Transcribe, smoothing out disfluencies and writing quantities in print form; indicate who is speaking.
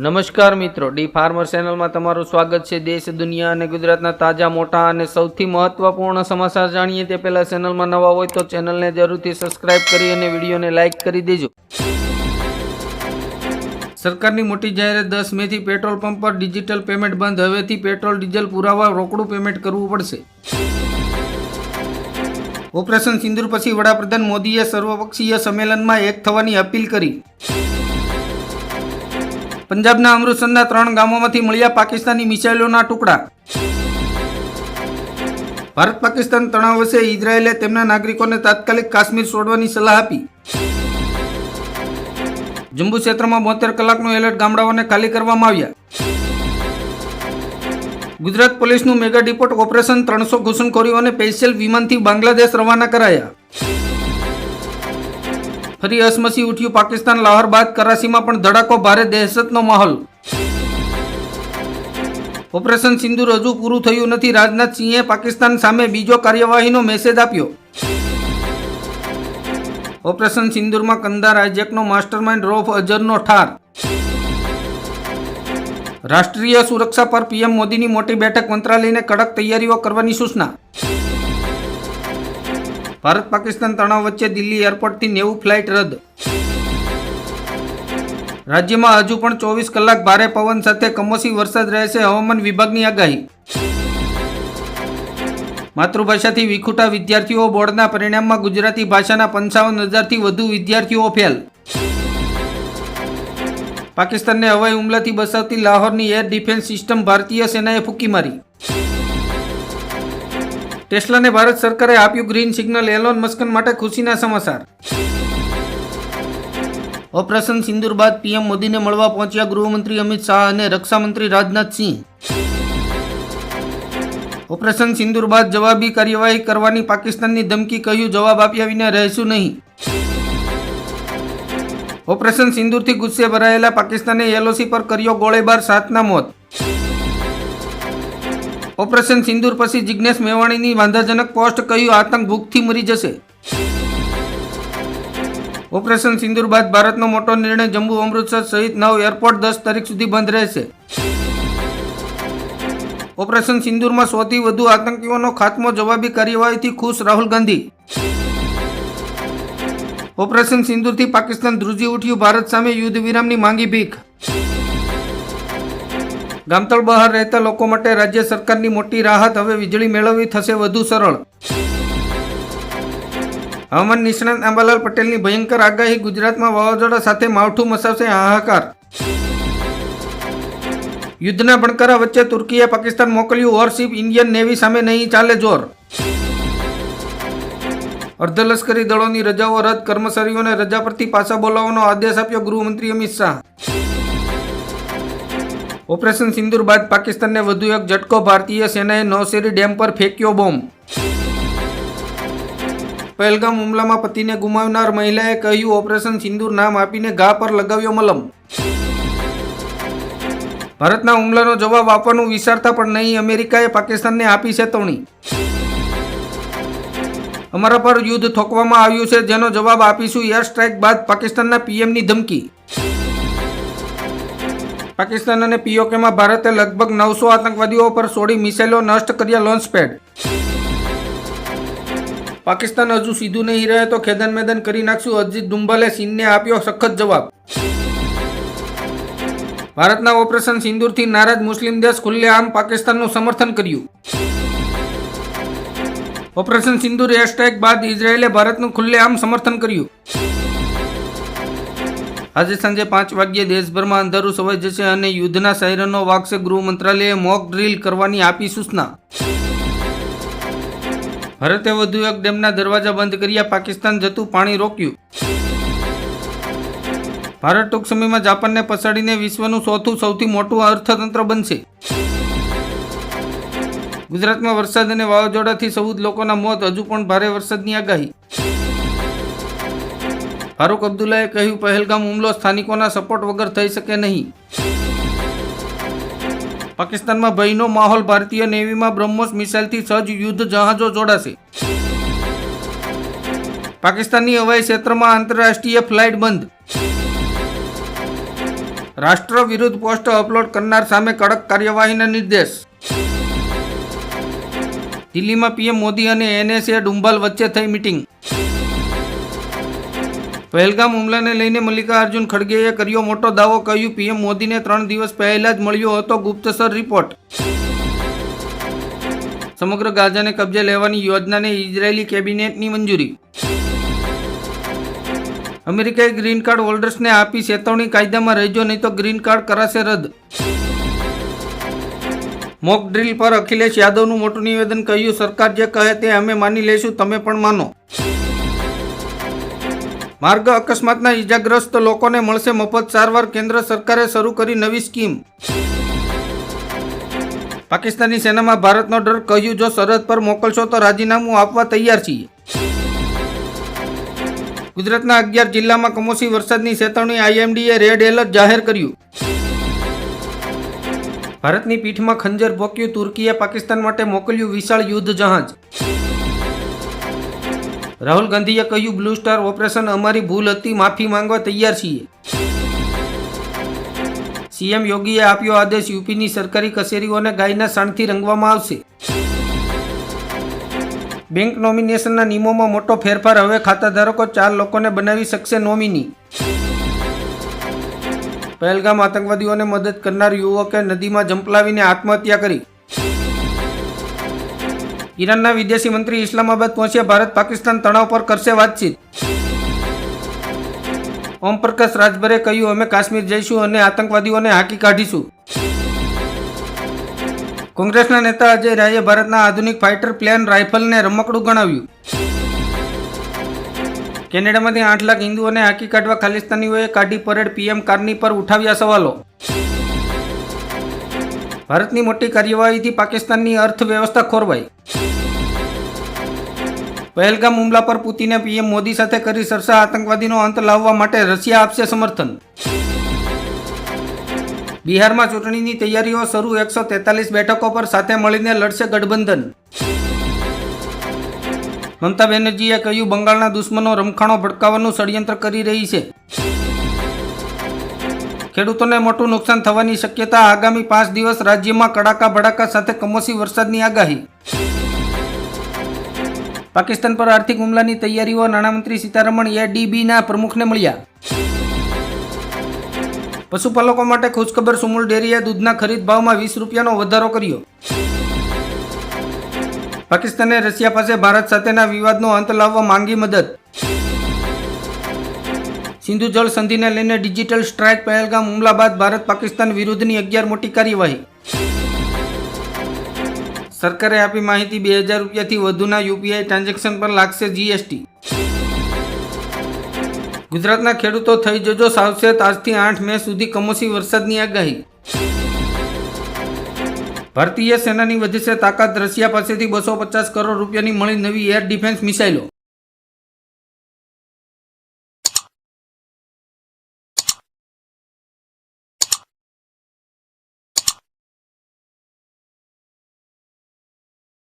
Speaker 1: નમસ્કાર મિત્રો, D farmer ચેનલમાં તમારું સ્વાગત છે। દેશ, દુનિયા અને ગુજરાતના તાજા, મોટા અને સૌથી મહત્વપૂર્ણ સમાચાર જાણીએ તે પહેલા ચેનલમાં નવા હોય તો ચેનલને જરૂરથી સબસ્ક્રાઇબ કરી અને વિડીયોને લાઇક કરી દેજો। સરકારની મોટી જાહેરાત 10 મેથી પેટ્રોલ પંપ પર ડિજિટલ પેમેન્ટ બંધ। હવેથી પેટ્રોલ ડીઝલ પુરાવા રોકડું પેમેન્ટ કરવું પડશે। ઓપરેશન સિંદૂર પછી વડાપ્રધાન મોદીએ સર્વપક્ષીય સંમેલનમાં એક થવાની અપીલ કરી। પંજાબના અમૃતસરના 3 ગામોમાંથી મળ્યા પાકિસ્તાની મિસાઇલોના ટુકડા। ભારત પાકિસ્તાન તણાવ વચ્ચે ઇઝરાયેલે તેમના નાગરિકોને તાત્કાલિક કાશ્મીર છોડવાની સલાહ આપી। જમ્મુ ક્ષેત્રમાં 72 કલાકનું એલર્ટ, ગામડાઓને ખાલી કરવામાં આવ્યા। ગુજરાત પોલીસનું મેગા ડિપોર્ટ ઓપરેશન, 300 ઘૂસણખોરીઓને સ્પેશિયલ વિમાનથી બાંગ્લાદેશ રવાના કરાયા। ફરી અસમસી ઉઠ્યું પાકિસ્તાન। લાહોર બાદ કરાચીમાં પણ ધડાકો, ભારે દહેશતનો માહોલ। ઓપરેશન સિંદૂર હજુ પૂરું થયું નથી। રાજનાથ સિંહે પાકિસ્તાન સામે બીજો કાર્યવાહીનો મેસેજ આપ્યો। ઓપરેશન સિંદૂરમાં કંદાર હાઈજેકનો માસ્ટરમાઇન્ડ રૌફ અઝહરનો ઠાર। રાષ્ટ્રીય સુરક્ષા પર પીએમ મોદીની મોટી બેઠક, મંત્રાલયને કડક તૈયારીઓ કરવાની સૂચના। ભારત પાકિસ્તાન તણાવ વચ્ચે દિલ્હી એરપોર્ટથી 90 ફ્લાઇટ રદ। રાજ્યમાં હજુ પણ 24 કલાક ભારે પવન સાથે કમોસમી વરસાદ રહેશે, હવામાન વિભાગની આગાહી। માતૃભાષાથી વિખૂટા વિદ્યાર્થીઓ, બોર્ડના પરિણામમાં ગુજરાતી ભાષાના 55,000થી વધુ વિદ્યાર્થીઓ ફેલ। પાકિસ્તાનને હવાઈ હુમલાથી બચાવતી લાહોરની એર ડિફેન્સ સિસ્ટમ ભારતીય સેનાએ ફૂંકી મારી। ટેસ્લાને ભારત સરકારે આપ્યું ગ્રીન સિગ્નલ, એલોન મસ્ક માટે ખુશીના સમાચાર। ઓપરેશન સિંદૂર બાદ પીએમ મોદીને મળવા પહોંચ્યા ગૃહમંત્રી અમિત શાહ અને રક્ષામંત્રી રાજનાથ સિંહ। ઓપરેશન સિંદૂર બાદ જવાબી કાર્યવાહી કરવાની પાકિસ્તાનની ધમકી, કહ્યું જવાબ આપ્યા વિના રહેશું નહીં। ઓપરેશન સિંદૂરથી ગુસ્સે ભરાયેલા પાકિસ્તાને એલઓસી પર કર્યો ગોળીબાર, 7ના મોત। ઓપરેશન સિંદૂર પછી જિગ્નેશ મેવાણીની વાંધાજનક પોસ્ટ, કહ્યું આતંક ભૂખથી મરી જશે। ઓપરેશન સિંદૂર બાદ ભારતનો મોટો નિર્ણય, જમ્મુ અમૃતસર સહિત 9 એરપોર્ટ 10 તારીખ સુધી બંધ રહેશે। ઓપરેશન સિંદૂરમાં 100થી વધુ આતંકીઓનો ખાત્મો, જવાબી કાર્યવાહીથી ખુશ રાહુલ ગાંધી। ઓપરેશન સિંદૂરથી પાકિસ્તાન ધ્રુજી ઉઠ્યું, ભારત સામે યુદ્ધ વિરામની માંગી ભીખ। ગામતળ બહાર રહેતા લોકો માટે રાજ્ય સરકારની મોટી રાહત, હવે વીજળી મેળવવી થશે વધુ સરળ। હવામાન નિષ્ણાત અંબાલાલ પટેલની ભયંકર આગાહી, ગુજરાતમાં વાવાઝોડા સાથે માવઠું મચાવશે હાહાકાર। યુદ્ધના ભણકારા વચ્ચે તુર્કીએ પાકિસ્તાન મોકલ્યું વોરશિપ, ઇન્ડિયન નેવી સામે નહીં ચાલે જોર। અર્ધલશ્કરી દળોની રજાઓ રદ, કર્મચારીઓને રજા પરથી પાછા બોલાવવાનો આદેશ આપ્યો ગૃહમંત્રી અમિત શાહ। ઓપરેશન સિંદૂર બાદ પાકિસ્તાનને વધુ એક ઝટકો, ભારતીય સેનાએ નૌશેરી ડેમ પર ફેંક્યો બોમ્બ। પહેલગામ હુમલામાં પતિને ગુમાવનાર મહિલાએ કહ્યું ઓપરેશન સિંદૂર નામ આપીને ઘા પર લગાવ્યો મલમ। ભારતના હુમલાનો જવાબ આપવાનું વિચારતા પણ નહીં, અમેરિકાએ પાકિસ્તાનને આપી ચેતવણી। અમારા પર યુદ્ધ થોકવામાં આવ્યું છે, જેનો જવાબ આપીશું, એર સ્ટ્રાઇક બાદ પાકિસ્તાનના પીએમની ધમકી। પાકિસ્તાન અને પીઓકેમાં ભારતે લગભગ 900 આતંકવાદીઓ પર છોડી મિસાઇલો નષ્ટ કર્યા લોન્ચ પેડ। પાકિસ્તાન હજુ સીધું નહીં રહે તો ખેદાન મેદાન કરી નાખશું, અજીત ડુંભાલે ચીનને આપ્યો સખત જવાબ। ભારતના ઓપરેશન સિંદૂરથી નારાજ મુસ્લિમ દેશ ખુલ્લેઆમ પાકિસ્તાનનું સમર્થન કર્યું। ઓપરેશન સિંદૂર એર સ્ટ્રાઇક બાદ ઇઝરાયેલે ભારતનું ખુલ્લેઆમ સમર્થન કર્યું। આજે સાંજે 5 વાગ્યે દેશભરમાં અંધારું છવાઈ જશે અને યુદ્ધના સાયરનો વાગશે। ગૃહ મંત્રાલયે મોક ડ્રીલ કરવાની આપી સૂચના। ભારતે વધુ એક ડેમના દરવાજા બંધ કર્યા, પાકિસ્તાન જતું પાણી રોક્યું। ભારત ટૂંક સમયમાં જાપાનને પછાડીને વિશ્વનું ચોથું સૌથી મોટું અર્થતંત્ર બનશે। ગુજરાતમાં વરસાદ અને વાવાઝોડાથી 14 લોકોના મોત, હજુ પણ ભારે વરસાદની આગાહી। ફારૂક અબ્દુલ્લાએ કહ્યું પહેલગામ હુમલો સ્થાનિકોના સપોર્ટ વગર થઈ શકે નહીં। પાકિસ્તાનમાં ભયનો માહોલ, ભારતીય નેવીમાં બ્રહ્મોસ મિસાઇલથી સજ્જ યુદ્ધ જહાજો જોડાશે। પાકિસ્તાનની હવાઈ ક્ષેત્રમાં આંતરરાષ્ટ્રીય ફ્લાઇટ બંધ। રાષ્ટ્ર વિરુદ્ધ પોસ્ટ અપલોડ કરનાર સામે કડક કાર્યવાહીના નિર્દેશ. દિલ્હીમાં પીએમ મોદી અને એનએસએ ડુંબાલ વચ્ચે થઈ મીટિંગ. પહેલગામ હુમલાને લઈને મલ્લિકાર્જુન ખડગેએ કર્યો મોટો દાવો, કહ્યું પીએમ મોદીને 3 દિવસ પહેલા જ મળ્યો હતો ગુપ્તસર રિપોર્ટ. સમગ્ર ગાઝાને કબજે લેવાની યોજનાને ઇઝરાયેલી કેબિનેટની મંજૂરી. અમેરિકાએ ગ્રીન કાર્ડ હોલ્ડર્સને આપી ચેતવણી, કાયદામાં રહેજો નહીં તો ગ્રીન કાર્ડ કરાશે રદ. મોક ડ્રીલ પર અખિલેશ યાદવનું મોટું નિવેદન, કહ્યું સરકાર જે કહે તે અમે માની લઈશું, તમે પણ માનો. માર્ગ અકસ્માતના ઈજાગ્રસ્ત લોકોને મળશે મફત સારવાર, કેન્દ્ર સરકારે શરૂ કરી નવી સ્કીમ. પાકિસ્તાની સેનામાં ભારતનો ડર, કહ્યું જો સરહદ પર મોકલશો તો રાજીનામું આપવા તૈયાર છીએ. ગુજરાતના 11 જિલ્લામાં કમોસમી વરસાદની ચેતવણી, આઈએમડીએ રેડ એલર્ટ જાહેર કર્યું. ભારતની પીઠમાં ખંજર ભોંક્યું, તુર્કીએ પાકિસ્તાન માટે મોકલ્યું વિશાળ યુદ્ધ જહાજ. રાહુલ ગાંધીએ કહ્યું બ્લુ સ્ટાર ઓપરેશન અમારી ભૂલ હતી, માફી માંગવા તૈયાર છીએ. સીએમ યોગીએ આપ્યો આદેશ, યુપીની સરકારી કચેરીઓને ગાયના શાણથી રંગવામાં આવશે. બેંક નોમિનેશનના નિયમોમાં મોટો ફેરફાર, હવે ખાતાધારકો 4 લોકોને બનાવી શકશે નોમિની. પહેલગામ આતંકવાદીઓને મદદ કરનાર યુવકે નદીમાં ઝંપલાવીને આત્મહત્યા કરી. ઈરાનના વિદેશી મંત્રી ઇસ્લામાબાદ પહોંચ્યા, ભારત પાકિસ્તાન તણાવ પર કરશે વાતચીત. ઓમ પ્રકાશ રાજભરે કહ્યું અમે કાશ્મીર જઈશું અને આતંકવાદીઓને હાંકી કાઢીશું. કોંગ્રેસના નેતા અજય રાયે ભારતના આધુનિક ફાઇટર પ્લેન રાઇફલને રમકડું ગણાવ્યું. કેનેડામાંથી 8 લાખ હિન્દુઓને હાંકી કાઢવા ખાલિસ્તાનીઓએ કાઢી પરેડ, પીએમ કારની પર ઉઠાવ્યા સવાલો. ભારતની મોટી કાર્યવાહીથી પાકિસ્તાનની અર્થવ્યવસ્થા ખોરવાઈ. પહેલગામ હુમલા પર પુતિને પીએમ મોદી સાથે કરી ચર્ચા, આતંકવાદીનો અંત લાવવા માટે રશિયા આપશે સમર્થન. બિહારમાં ચૂંટણીની તૈયારીઓ શરૂ, 143 બેઠકો પર સાથે મળીને લડશે ગઠબંધન. મમતા બેનર્જીએ કહ્યું બંગાળના દુશ્મનો રમખાણો ભડકાવવાનું ષડયંત્ર કરી રહી છે. ખેડૂતોને મોટું નુકસાન થવાની શક્યતા, આગામી 5 દિવસ રાજ્યમાં કડાકા ભડાકા સાથે કમોસમી વરસાદની આગાહી. પાકિસ્તાન પર આર્થિક હુમલાની તૈયારીઓ, નાણામંત્રી સીતારમણ એડીબીના પ્રમુખને મળ્યા. પશુપાલકો માટે ખુશખબર, સુમુલ ડેરીએ દૂધના ખરીદ ભાવમાં 20 રૂપિયાનો વધારો કર્યો. પાકિસ્તાને રશિયા પાસે ભારત સાથેના વિવાદનો અંત લાવવા માંગી મદદ. સિંધુ જળ સંધિને લઈને ડિજિટલ સ્ટ્રાઇક, પહેલગામ હુમલા બાદ ભારત પાકિસ્તાન વિરુદ્ધની 11 મોટી કાર્યવાહી. સરકારે આપી માહિતી, 2000 રૂપિયાથી વધુના યુપીઆઈ ટ્રાન્ઝેક્શન પર લાગશે જીએસટી. ગુજરાતના ખેડૂતો થઈ જજો સાવચેત, આજથી 8 મે સુધી કમોસમી વરસાદની આગાહી. ભારતીય સેનાની વધશે તાકાત, રશિયા પાસેથી 250 કરોડ રૂપિયાની મળી નવી એર ડિફેન્સ મિસાઇલો.